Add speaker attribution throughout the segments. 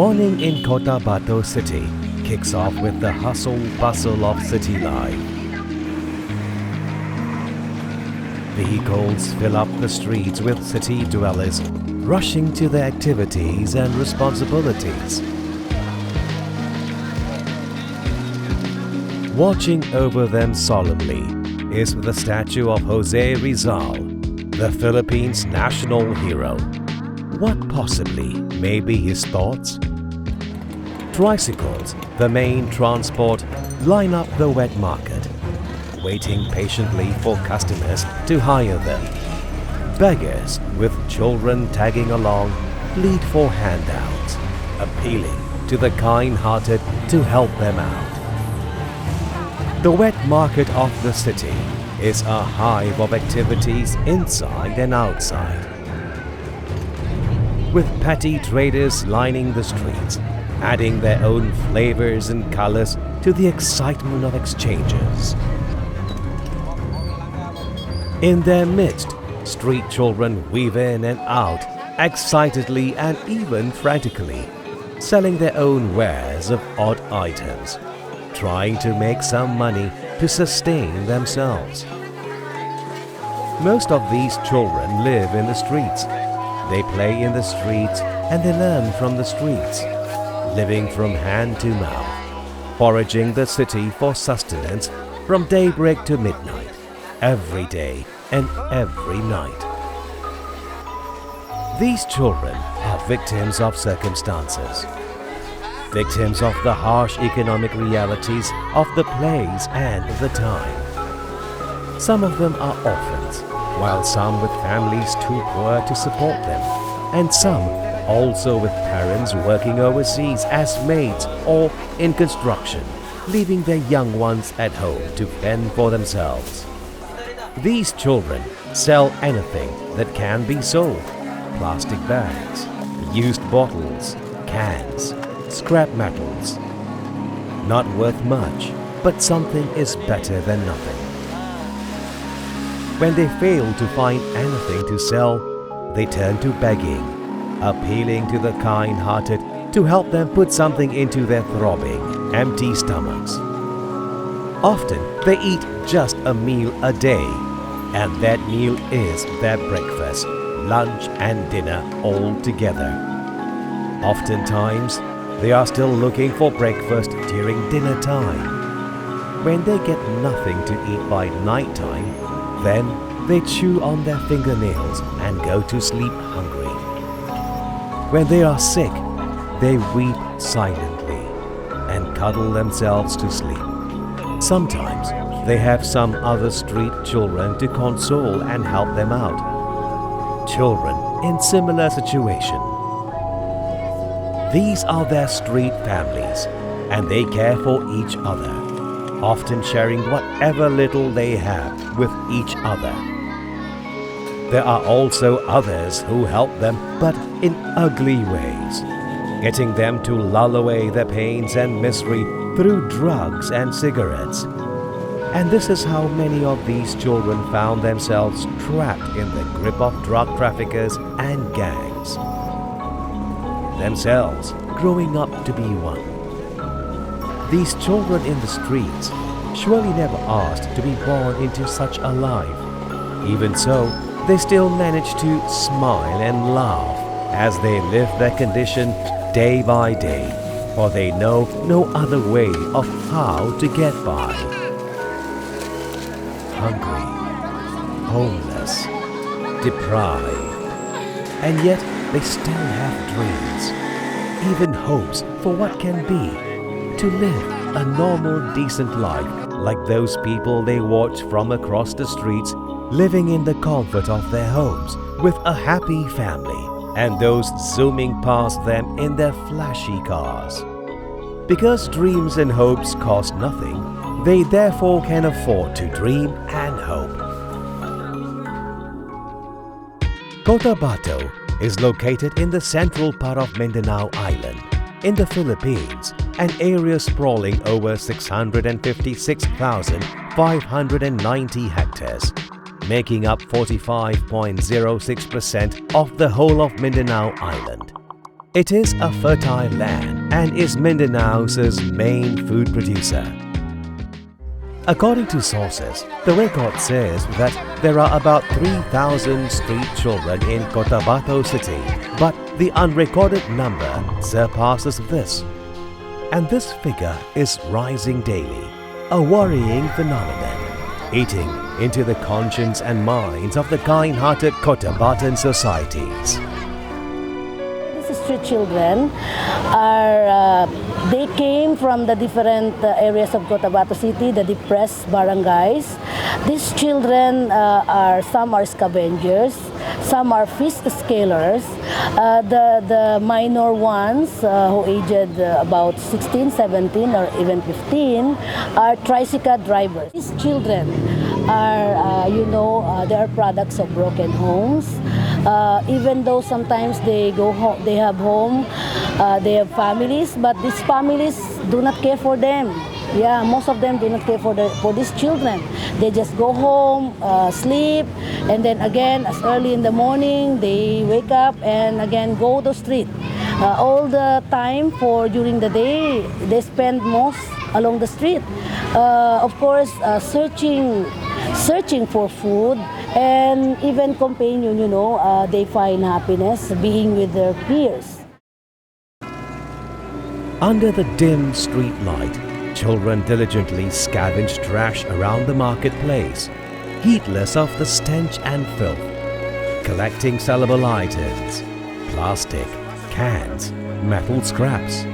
Speaker 1: morning in Cotabato city kicks off with the hustle-bustle of city life. Vehicles fill up the streets with city dwellers rushing to their activities and responsibilities. Watching over them solemnly is the statue of Jose Rizal, the Philippines' national hero. What possibly may be his thoughts? Tricycles, the main transport, line up the wet market, waiting patiently for customers to hire them. Beggars with children tagging along plead for handouts, appealing to the kind-hearted to help them out. The wet market of the city is a hive of activities inside and outside, with petty traders lining the streets, adding their own flavors and colors to the excitement of exchanges. In their midst, street children weave in and out, excitedly and even frantically, selling their own wares of odd items, trying to make some money to sustain themselves. Most of these children live in the streets. They play in the streets and they learn from the streets, living from hand to mouth, foraging the city for sustenance from daybreak to midnight, every day and every night. These children are victims of circumstances, victims of the harsh economic realities of the place and the time. Some of them are orphans, while some with families too poor to support them, and some also with parents working overseas as maids or in construction, leaving their young ones at home to fend for themselves. These children sell anything that can be sold: plastic bags, used bottles, cans, scrap metals. Not worth much, but something is better than nothing. When they fail to find anything to sell, they turn to begging, appealing to the kind-hearted to help them put something into their throbbing, empty stomachs. Often they eat just a meal a day, and that meal is their breakfast, lunch and dinner all together. Oftentimes, they are still looking for breakfast during dinner time. When they get nothing to eat by night time, then they chew on their fingernails and go to sleep hungry. When they are sick, they weep silently and cuddle themselves to sleep. Sometimes they have some other street children to console and help them out. Children in similar situation. These are their street families, and they care for each other, often sharing whatever little they have with each other. There are also others who help them, but in ugly ways, getting them to lull away their pains and misery through drugs and cigarettes. And this is how many of these children found themselves trapped in the grip of drug traffickers and gangs, themselves growing up to be one. These children in the streets surely never asked to be born into such a life. Even so, they still manage to smile and laugh as they live their condition day by day, for they know no other way of how to get by. Hungry, homeless, deprived, and yet they still have dreams, even hopes for what can be, to live a normal, decent life like those people they watch from across the streets, living in the comfort of their homes with a happy family, and those zooming past them in their flashy cars. Because dreams and hopes cost nothing, they therefore can afford to dream and hope. Cotabato is located in the central part of Mindanao Island, in the Philippines, an area sprawling over 656,590 hectares, making up 45.06% of the whole of Mindanao Island. It is a fertile land and is Mindanao's main food producer. According to sources, the record says that there are about 3,000 street children in Cotabato city, but the unrecorded number surpasses this. And this figure is rising daily, a worrying phenomenon, eating into the conscience and minds of the kind-hearted Cotabatan societies.
Speaker 2: These street children they came from the different areas of Cotabato City, the depressed barangays. These children some are scavengers, some are fish scalers. The minor ones who aged about 16, 17 or even 15 are tricycle drivers. These children are, they are products of broken homes. Even though sometimes they go home, they have home, they have families, but these families do not care for them. Yeah, most of them do not care for these children. They just go home, sleep, and then again, as early in the morning, they wake up and again go to the street. All the time during the day, they spend most along the street. Of course, searching for food and even companion, they find happiness being with their peers.
Speaker 1: Under the dim street light, children diligently scavenge trash around the marketplace, heedless of the stench and filth, collecting sellable items, plastic, cans, metal scraps.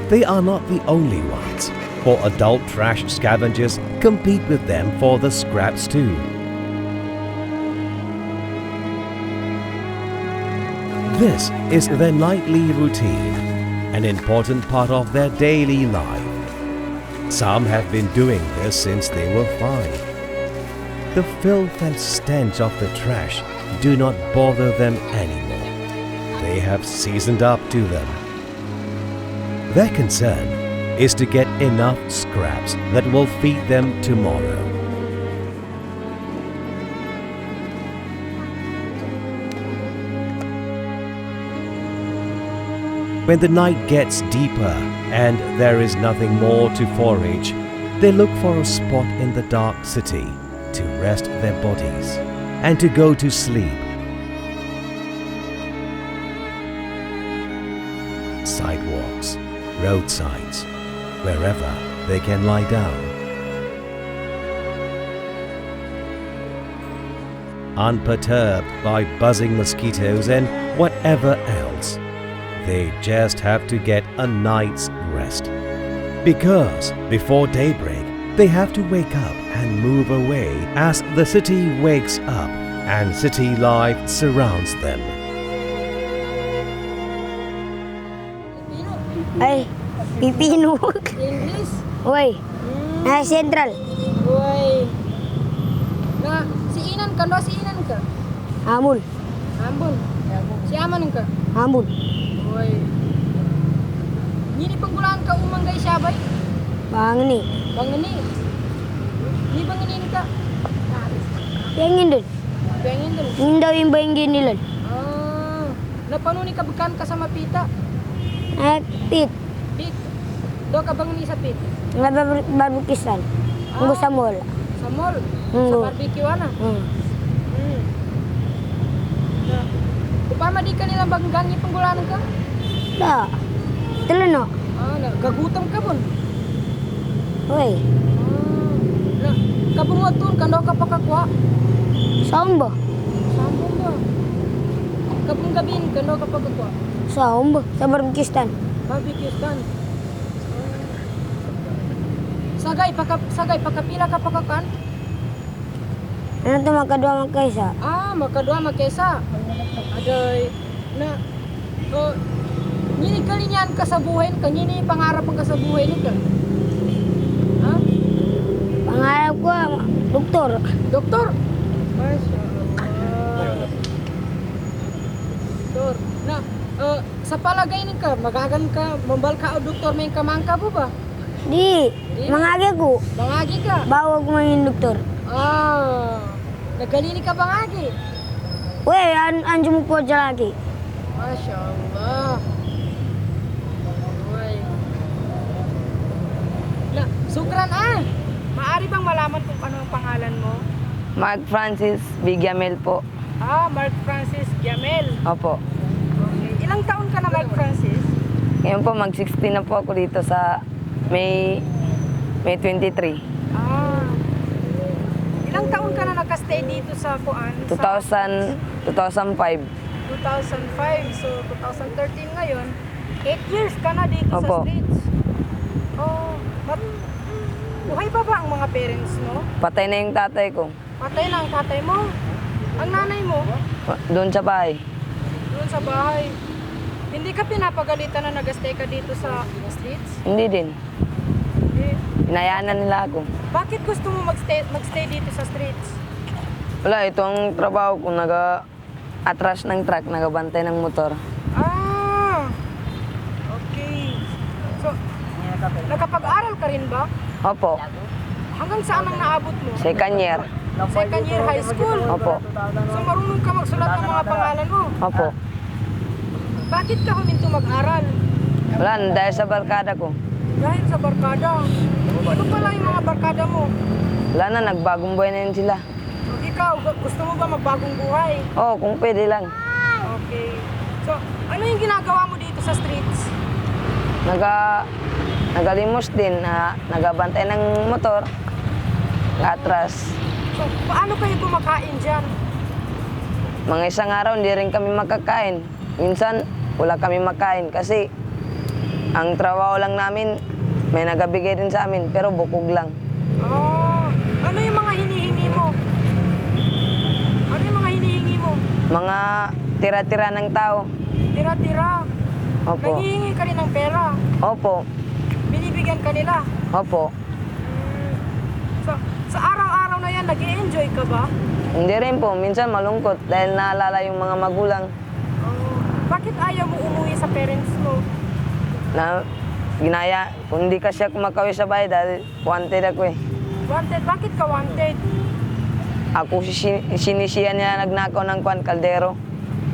Speaker 1: They are not the only ones, for adult trash scavengers compete with them for the scraps too. This is their nightly routine, an important part of their daily life. Some have been doing this since they were 5. The filth and stench of the trash do not bother them anymore. They have seasoned up to them. Their concern is to get enough scraps that will feed them tomorrow. When the night gets deeper and there is nothing more to forage, they look for a spot in the dark city to rest their bodies and to go to sleep. Sidewalks, roadsides, wherever they can lie down. Unperturbed by buzzing mosquitoes and whatever else, they just have to get a night's rest. Because before daybreak, they have to wake up and move away as the city wakes up and city life surrounds them.
Speaker 3: Ay, Pipino.
Speaker 4: English?
Speaker 3: Uy, na Central.
Speaker 4: Uy. Na, si Inan ka, no? Si Inan ka?
Speaker 3: Hamul.
Speaker 4: Ambon. Si Aman ka?
Speaker 3: Hamul.
Speaker 4: Uy. Nini panggulaan ka umang gay sabay?
Speaker 3: Bangni.
Speaker 4: Bangani. Ni banganin ka?
Speaker 3: Pengen dun.
Speaker 4: Pengen dun.
Speaker 3: Ingin daw yung bayang nila.
Speaker 4: Napanuni ka bukan ka sa mapita?
Speaker 3: Pit.
Speaker 4: Pit. Do ka bangani sa pit?
Speaker 3: Nga barbukisan. Ang sa mall.
Speaker 4: Sa mall? Sa
Speaker 3: Hmm.
Speaker 4: barbecue ana?
Speaker 3: Hmm.
Speaker 4: Na, upama di ka nila banggang panggulaan ka?
Speaker 3: Da. Tala no.
Speaker 4: Na, gagutom ka bun?
Speaker 3: Uy,
Speaker 4: Na, kabungoton ka daw ka pakakwa?
Speaker 3: saan ba?
Speaker 4: Sambong ba? Kabung gabin ka daw ka pakakwa?
Speaker 3: Saan ba? Sa barbukistan.
Speaker 4: Barbecue stand. Sagay pakapila ka pakakan?
Speaker 3: Ano ito makadua magkaisa?
Speaker 4: Makadua magkesa. Aday na nini kalinyan ka sa buhay ka, nini pangarap ang ka sa buhay ka? Ha?
Speaker 3: Pangarap ko, doktor.
Speaker 4: Doktor? Masya. Doktor. Na, sa palagay ni ka, magagan ka, mambal ka o doktor, may kamangka po ba?
Speaker 3: Di, mangagi ko.
Speaker 4: Bangagi ka?
Speaker 3: Bawag mo yung doktor.
Speaker 4: Nagalini ka bangagi?
Speaker 3: Weh, anjum ko aja lagi.
Speaker 4: Masya Allah. Uy. Lah, sukran ah. Maari bang malaman kung ano ang pangalan mo?
Speaker 5: Mark Francis Bigamel po.
Speaker 4: Ah, Mark Francis Giamel.
Speaker 5: Opo.
Speaker 4: Okay. Ilang taon ka na, Mark Francis?
Speaker 5: Ngayon po, mag-16 na po ako dito sa May 23.
Speaker 4: Ah. Ilang taon ka na nakastay dito sa Kuan?
Speaker 5: 2005.
Speaker 4: 2005. So, 2013 ngayon. 8 years ka na dito
Speaker 5: Opo.
Speaker 4: sa streets. Oh, buhay pa ba ang mga parents mo?
Speaker 5: Patay na yung tatay ko.
Speaker 4: Patay na ang tatay mo. Ang nanay mo,
Speaker 5: Doon sa bahay.
Speaker 4: doon sa bahay. Hindi ka pinapagalitan na nagastay ka dito sa streets?
Speaker 5: Hindi din.
Speaker 4: Eh,
Speaker 5: Inayanan nila ako.
Speaker 4: bakit gusto mo magstay dito sa streets?
Speaker 5: Wala, ito ang trabaho ko. Atras ng truck, nagabantay ng motor.
Speaker 4: Ah, okay. So, nakapag-aral ka rin ba?
Speaker 5: Opo.
Speaker 4: Hanggang saan ang naabot mo?
Speaker 5: Second year.
Speaker 4: Second year high school?
Speaker 5: Opo.
Speaker 4: So, marunong ka magsulat ng mga pangalan mo?
Speaker 5: Opo.
Speaker 4: Bakit ka huminto mag-aral?
Speaker 5: Wala, dahil sa barkada ko.
Speaker 4: Dahil sa barkada. Ano pala yung mga barkada mo?
Speaker 5: Wala na, nagbagong buhay na yun sila.
Speaker 4: So, ikaw, gusto mo ba magbagong buhay?
Speaker 5: Oo, kung pwede lang.
Speaker 4: Okay. So, ano yung ginagawa mo dito sa streets?
Speaker 5: Nagalimos din, nagabantay ng motor, atras.
Speaker 4: So, paano kayo kumakain dyan?
Speaker 5: Mga isang araw, hindi rin kami makakain. Minsan, wala kami makain kasi ang trabaho lang namin, may nagabigay din sa amin, pero bukog lang.
Speaker 4: Oh, ano yung mga hinihingi mo? Ano yung mga hinihingi mo?
Speaker 5: Mga tira-tira ng tao.
Speaker 4: Tira-tira.
Speaker 5: Opo.
Speaker 4: Nanghihingi ka rin ng pera.
Speaker 5: Opo.
Speaker 4: Binibigyan ka nila.
Speaker 5: Opo.
Speaker 4: So, sa araw-araw na yan, nag-i-enjoy ka ba?
Speaker 5: Hindi rin po. Minsan malungkot dahil naalala yung mga magulang
Speaker 4: Oh, bakit ayaw mo umuwi sa parents mo?
Speaker 5: na ginaya. Kung hindi kasi ako makawi sa bahay dahil wanted ako eh.
Speaker 4: Wanted? Bakit ka wanted?
Speaker 5: Ako sinisiyan niya nagnakaw ng kaldero.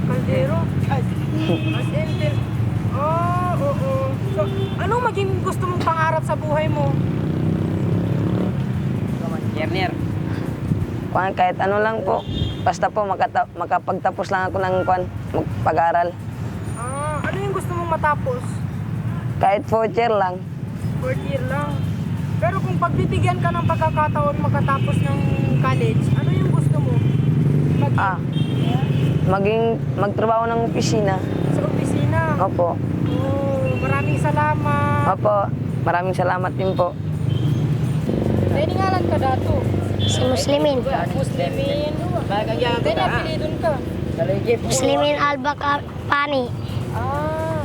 Speaker 4: Kaldero? As in, oh, oo. So, anong maging gusto mong pangarap sa buhay mo?
Speaker 5: Kahit ano lang po. Basta po makapagtapos lang ako ng pag-aral.
Speaker 4: Ah, ano yung gusto mong matapos?
Speaker 5: Kahit 4th year lang.
Speaker 4: 4th year lang. Pero kung pagbibigyan ka ng pagkakataon makatapos ng college, ano yung gusto mo?
Speaker 5: Magtrabaho ng opisina.
Speaker 4: Sa opisina?
Speaker 5: Opo.
Speaker 4: Oh, maraming salamat.
Speaker 5: Opo. Maraming salamat din po.
Speaker 4: Dahil ngalan ka dato?
Speaker 3: Si Muslimin.
Speaker 4: Muslimin. Dahil napilidon ka?
Speaker 3: Muslimin Albak-Pani.
Speaker 4: Ah.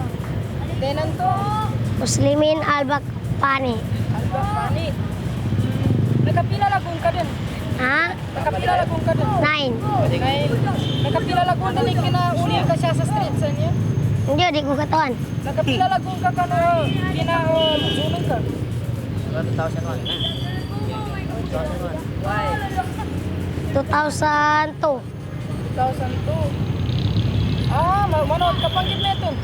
Speaker 4: Dahil to?
Speaker 3: Muslimin Albak-Pani.
Speaker 4: Albak-Pani. Nakapila lagong ka din?
Speaker 3: Ha?
Speaker 4: Nakapila lagong ka din?
Speaker 3: 9.
Speaker 4: Nakapila lagong din kinauli ka siya sa street sa niya?
Speaker 3: Hindi, di ko katawan.
Speaker 4: Nakapila lagong ka kinaulong ka?
Speaker 3: 2002.
Speaker 4: 2002. Ah, manood ka pang gitneton.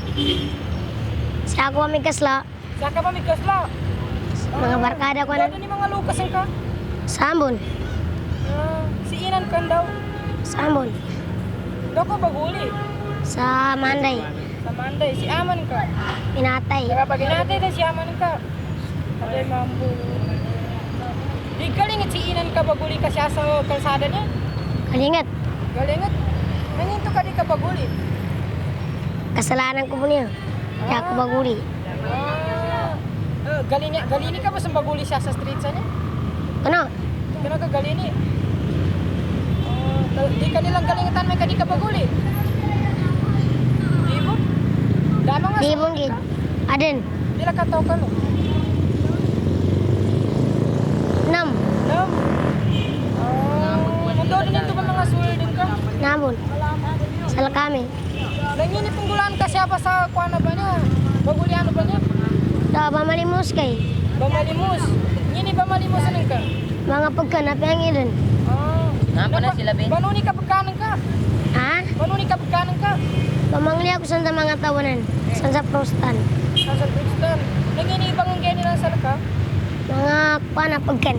Speaker 3: Sa ako kami kasla.
Speaker 4: Saka ba may kasla?
Speaker 3: Mga barkada ko na.
Speaker 4: Doon ni mga Lucas ka?
Speaker 3: Sambon.
Speaker 4: Ah, si Inan kan daw.
Speaker 3: Sambon.
Speaker 4: Daw ko baguli.
Speaker 3: Sa Manday.
Speaker 4: Sa Manday, si Aman ka.
Speaker 3: Pinatay.
Speaker 4: Saka pag inatay na si Aman ka. Aday mambu. Di kalingit si Inan ka baguli ka siya sa kalsada niya.
Speaker 3: Kalingat.
Speaker 4: Galingat. Nanginto ka di ka baguli.
Speaker 3: Kasalanan ko po niya. Kaya ako baguli.
Speaker 4: Galini ka ba sa baguli siya sa street sa niya?
Speaker 3: Ano?
Speaker 4: Kano ka galini? Di ka nilang galingatan may kadi ka baguli. Di mo? Dama nga
Speaker 3: Di
Speaker 4: sa...
Speaker 3: mong gid. Aden.
Speaker 4: Dila ka tao ka no?
Speaker 3: 6.
Speaker 4: Nam? Mundo din ito ba mga swelden ka?
Speaker 3: Nabon. Sala kami.
Speaker 4: Nanginip ang gulaan ka siya pa sa kuwan na ba niya? Baguliano ba niya?
Speaker 3: Da ba malimos kay?
Speaker 4: Bamalimos. Ngini ba malimusan ka?
Speaker 3: Mga pagkanap yang ilan.
Speaker 4: Ah.
Speaker 5: Napa na sila, Ben?
Speaker 4: Banuni ka pagkanan ka?
Speaker 3: Ha?
Speaker 4: Paano ni kapagkanan ka?
Speaker 3: Pamangli ako sa mga tawanan. Sa prostan.
Speaker 4: Nasa Brixton. Nanginibang ang gani lang sa ka?
Speaker 3: Mga panapagkan.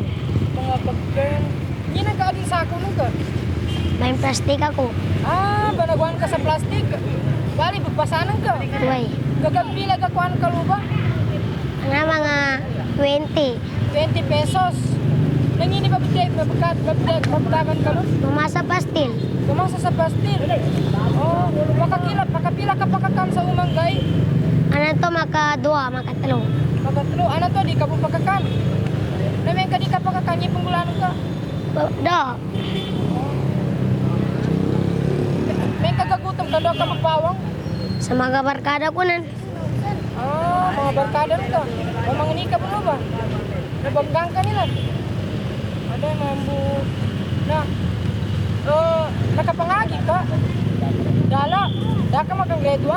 Speaker 4: Mga pagkan. Hindi nag-aalin sa ako nung ka.
Speaker 3: May plastic ako.
Speaker 4: Banagwan ka sa plastic. Bali, bagpasanan ka.
Speaker 3: Uy.
Speaker 4: Gagabi nagakuan ka luba.
Speaker 3: Mga 20.
Speaker 4: 20 pesos. Nangini ba bitek? Mabutaman ka nun?
Speaker 3: Mamasa pastil.
Speaker 4: Kumasa sa pastil. Oh, makapila ka pakakan sa umanggay.
Speaker 3: Ano to makadua, makatalo.
Speaker 4: Magatlo, ano to, di ka po pakakan. Namin ka di ka pakakan, yung pangulano ka.
Speaker 3: Do.
Speaker 4: May kagagutom ka, doon ka magpawang.
Speaker 3: Sa mga barkada ko nan.
Speaker 4: Mga barkada rin ka. O mga nika mo ba? Nabanggang ka nila. Ano, mambu. Na, nakapangagi ka. Dala ka magang grade 1.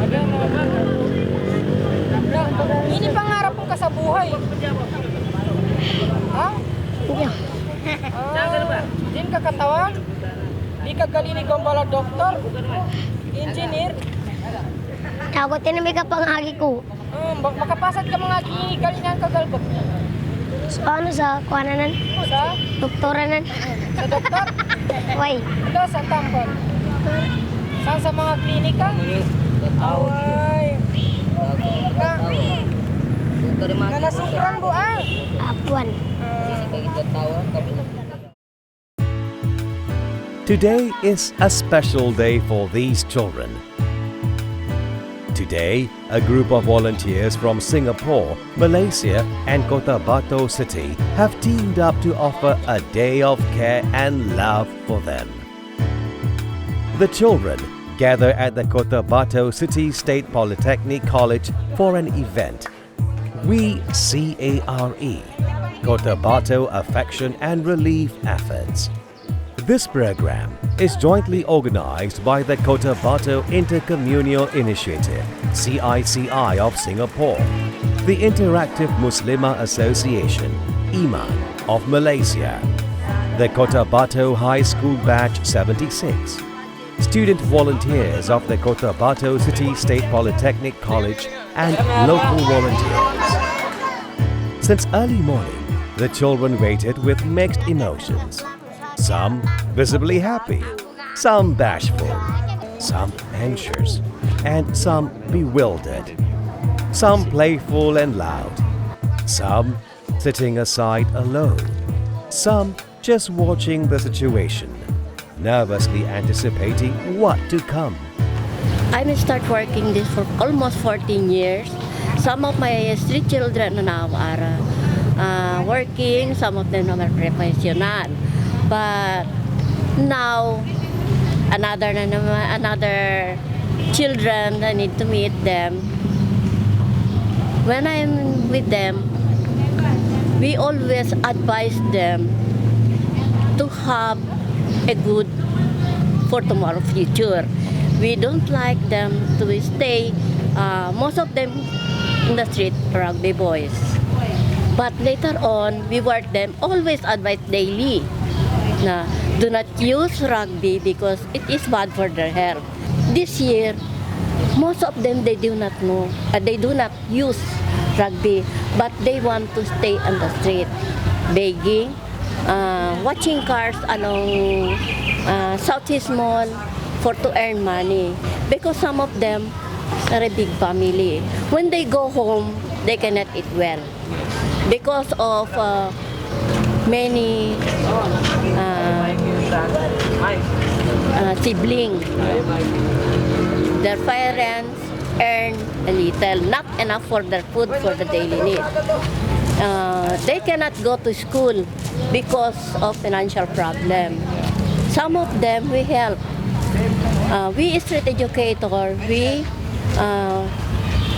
Speaker 4: Ano, mambu. Na, ini pangarap mo ka sa buhay. Ha? Din ka katawan? Di ka galinig ang bala doktor? Engineer?
Speaker 3: Ako tinamig ka pangagi ko.
Speaker 4: Makapasad ka mga galingan kagalbot.
Speaker 3: So ano sa kuwananan?
Speaker 4: Sa?
Speaker 3: Doktoranan.
Speaker 4: Sa doktor?
Speaker 3: Uy.
Speaker 4: Ito sa tampon. Saan sa mga klinika? Away. Nanasukran mo
Speaker 3: Apuan.
Speaker 1: Today is a special day for these children. Today, a group of volunteers from Singapore, Malaysia and Cotabato City have teamed up to offer a day of care and love for them. The children gather at the Cotabato City State Polytechnic College for an event. We CARE, Cotabato Affection and Relief Efforts. This program is jointly organized by the Cotabato Intercommunal Initiative, CICI of Singapore, the Interactive Muslimah Association, IMAN of Malaysia, the Cotabato High School Batch 76, student volunteers of the Cotabato City State Polytechnic College, and local volunteers. Since early morning, the children waited with mixed emotions. Some visibly happy, some bashful, some anxious, and some bewildered. Some playful and loud, some sitting aside alone, some just watching the situation, nervously anticipating what to come.
Speaker 6: I start working this for almost 14 years. Some of my street children now are working, some of them are professional. But now, another children, I need to meet them. When I'm with them, we always advise them to have a good for tomorrow future. We don't like them to stay, most of them in the street, rugby boys. But later on, we work them, always advise daily. Na do not use rugby because it is bad for their health. This year, most of them they do not know, they do not use rugby, but they want to stay on the street, begging, watching cars along Southeast Mall for to earn money. Because some of them are a big family. When they go home, they cannot eat well because of many siblings. Their parents earn a little, not enough for their food for the daily need. They cannot go to school because of financial problem. Some of them we help. We street educator, we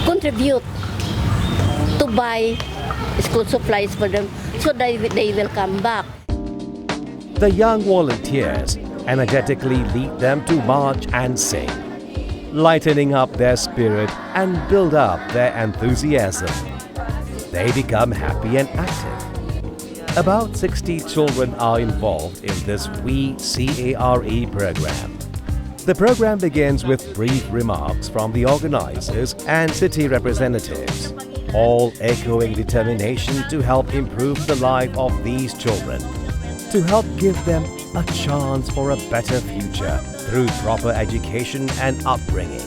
Speaker 6: contribute to buy school supplies for them so that they will come back.
Speaker 1: The young volunteers energetically lead them to march and sing, lightening up their spirit and build up their enthusiasm. They become happy and active. About 60 children are involved in this We CARE program. The program begins with brief remarks from the organizers and city representatives, all echoing determination to help improve the life of these children, to help give them a chance for a better future through proper education and upbringing.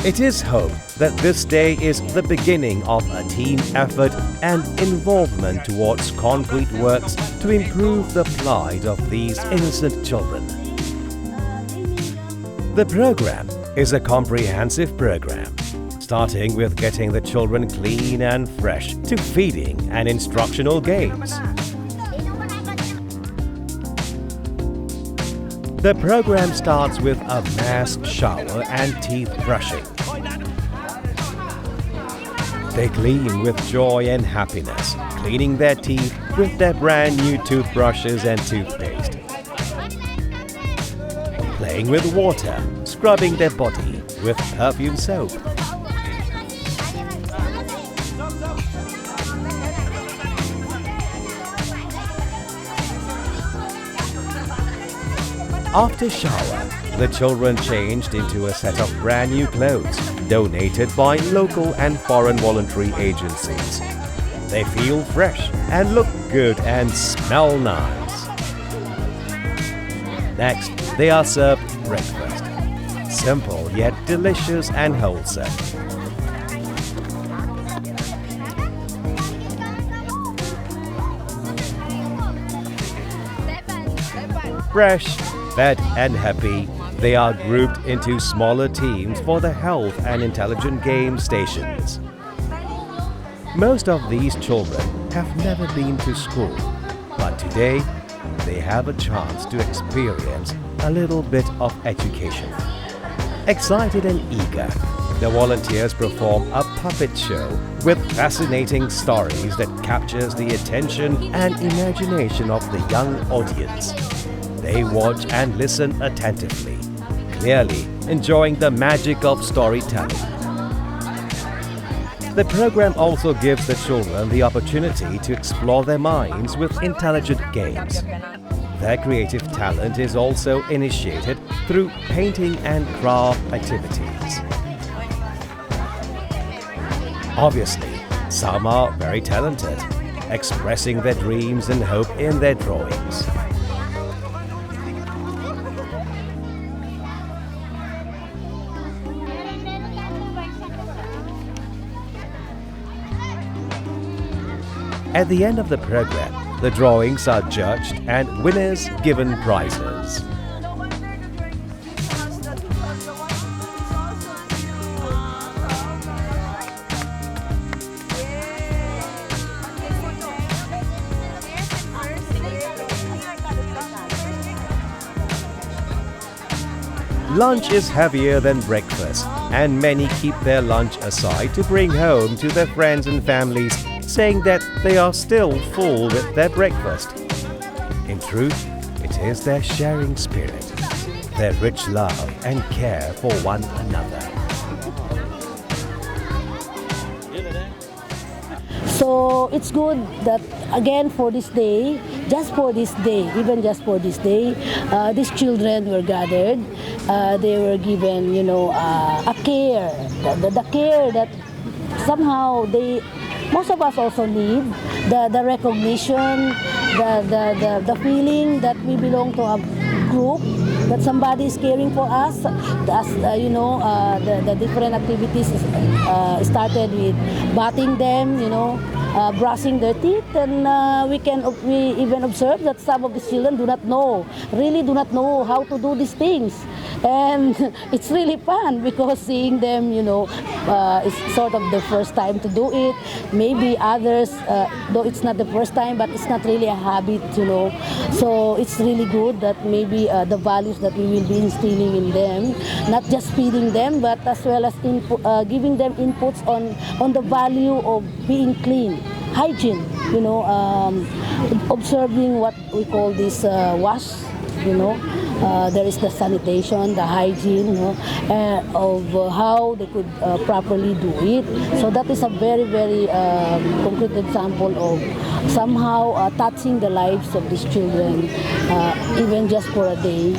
Speaker 1: It is hoped that this day is the beginning of a team effort and involvement towards concrete works to improve the plight of these innocent children. The program is a comprehensive program, starting with getting the children clean and fresh to feeding and instructional games. The program starts with a mass shower and teeth brushing. They clean with joy and happiness, cleaning their teeth with their brand new toothbrushes and toothpaste. Playing with water, scrubbing their body with perfume soap. After shower, the children changed into a set of brand new clothes donated by local and foreign voluntary agencies. They feel fresh and look good and smell nice. Next, they are served breakfast. Simple yet delicious and wholesome. Fresh, fed and happy, they are grouped into smaller teams for the health and intelligent game stations. Most of these children have never been to school, but today they have a chance to experience a little bit of education. Excited and eager, the volunteers perform a puppet show with fascinating stories that captures the attention and imagination of the young audience. They watch and listen attentively, clearly enjoying the magic of storytelling. The program also gives the children the opportunity to explore their minds with intelligent games. Their creative talent is also initiated through painting and craft activities. Obviously, some are very talented, expressing their dreams and hope in their drawings. At the end of the program, the drawings are judged and winners given prizes. Lunch is heavier than breakfast, and many keep their lunch aside to bring home to their friends and families, saying that they are still full with their breakfast. In truth, it is their sharing spirit, their rich love and care for one another.
Speaker 2: So it's good that again for this day, just for this day, even just for this day, these children were gathered. They were given, a care, the care that somehow most of us also need, the recognition, the feeling that we belong to a group, that somebody is caring for us. The different activities started with bathing them, brushing their teeth, and we even observe that some of the children really do not know how to do these things. And it's really fun because seeing them, it's sort of the first time to do it. Maybe others, though it's not the first time, but it's not really a habit, So it's really good that maybe the values that we will be instilling in them, not just feeding them, but as well as giving them inputs on the value of being clean, hygiene, observing what we call this wash, There is the sanitation, the hygiene, of how they could properly do it. So that is a very, very concrete example of somehow touching the lives of these children, even just for a day.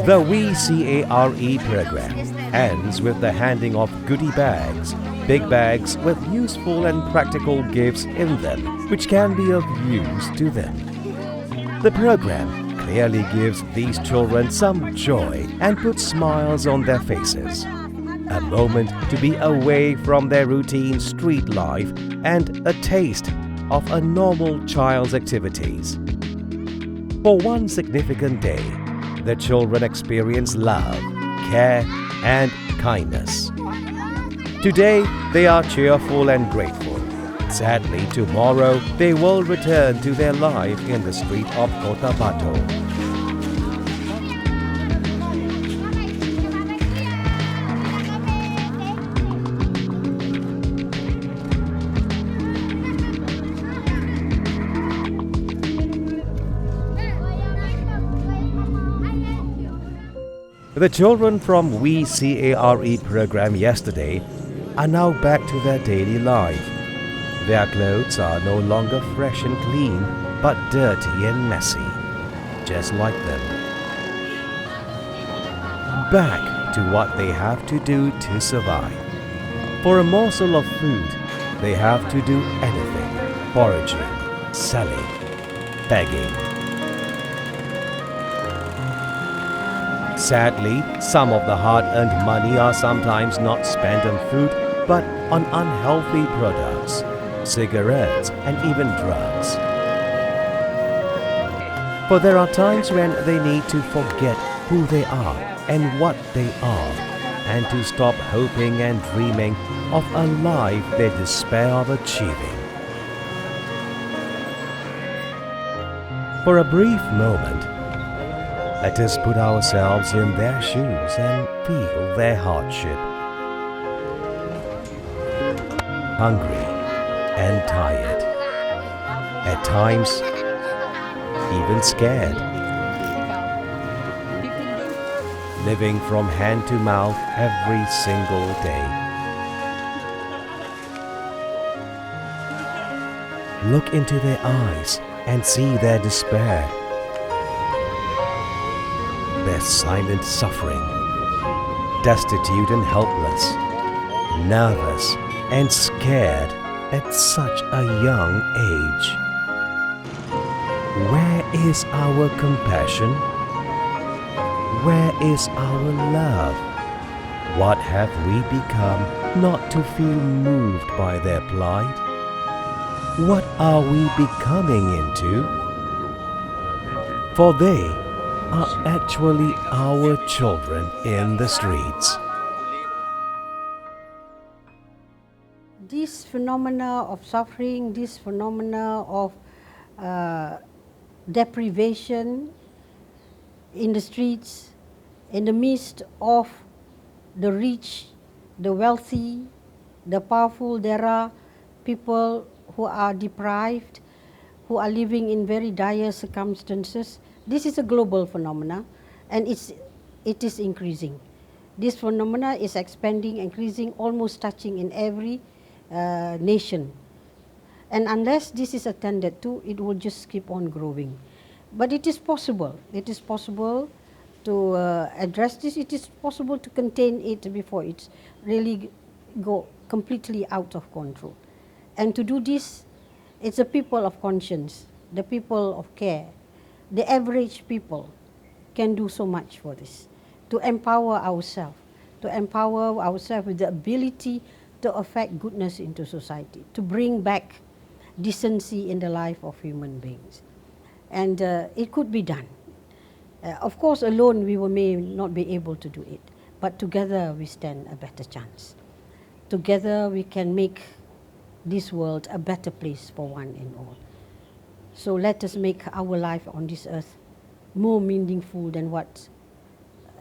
Speaker 1: The We CARE program ends with the handing of goodie bags, big bags with useful and practical gifts in them, which can be of use to them. The program clearly gives these children some joy and puts smiles on their faces. A moment to be away from their routine street life and a taste of a normal child's activities. For one significant day, the children experience love, care, and kindness. Today, they are cheerful and grateful. Sadly, tomorrow, they will return to their life in the street of Cotabato. The children from We CARE program yesterday are now back to their daily life. Their clothes are no longer fresh and clean, but dirty and messy, just like them. Back to what they have to do to survive. For a morsel of food, they have to do anything: foraging, selling, begging. Sadly, some of the hard-earned money are sometimes not spent on food, but on unhealthy products, cigarettes, and even drugs. For there are times when they need to forget who they are and what they are, and to stop hoping and dreaming of a life they despair of achieving. For a brief moment, let us put ourselves in their shoes and feel their hardship. Hungry and tired, at times even scared. Living from hand to mouth every single day. Look into their eyes and see their despair, their silent suffering, destitute and helpless, nervous and scared at such a young age. Where is our compassion? Where is our love? What have we become not to feel moved by their plight? What are we becoming into? For they are actually our children in the streets.
Speaker 7: This phenomena of suffering, this phenomena of deprivation in the streets, in the midst of the rich, the wealthy, the powerful, there are people who are deprived, who are living in very dire circumstances. This is a global phenomena, and it is increasing. This phenomena is expanding, increasing, almost touching in every nation. And unless this is attended to, it will just keep on growing. But it is possible. It is possible to address this. It is possible to contain it before it's really go completely out of control. And to do this, it's the people of conscience, the people of care. The average people can do so much for this, to empower ourselves with the ability to affect goodness into society, to bring back decency in the life of human beings. And it could be done. Of course, alone we may not be able to do it, but together we stand a better chance. Together we can make this world a better place for one and all. So let us make our life on this earth more meaningful than what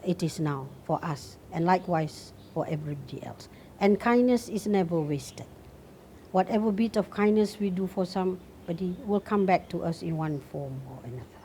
Speaker 7: it is now for us, and likewise for everybody else. And kindness is never wasted. Whatever bit of kindness we do for somebody will come back to us in one form or another.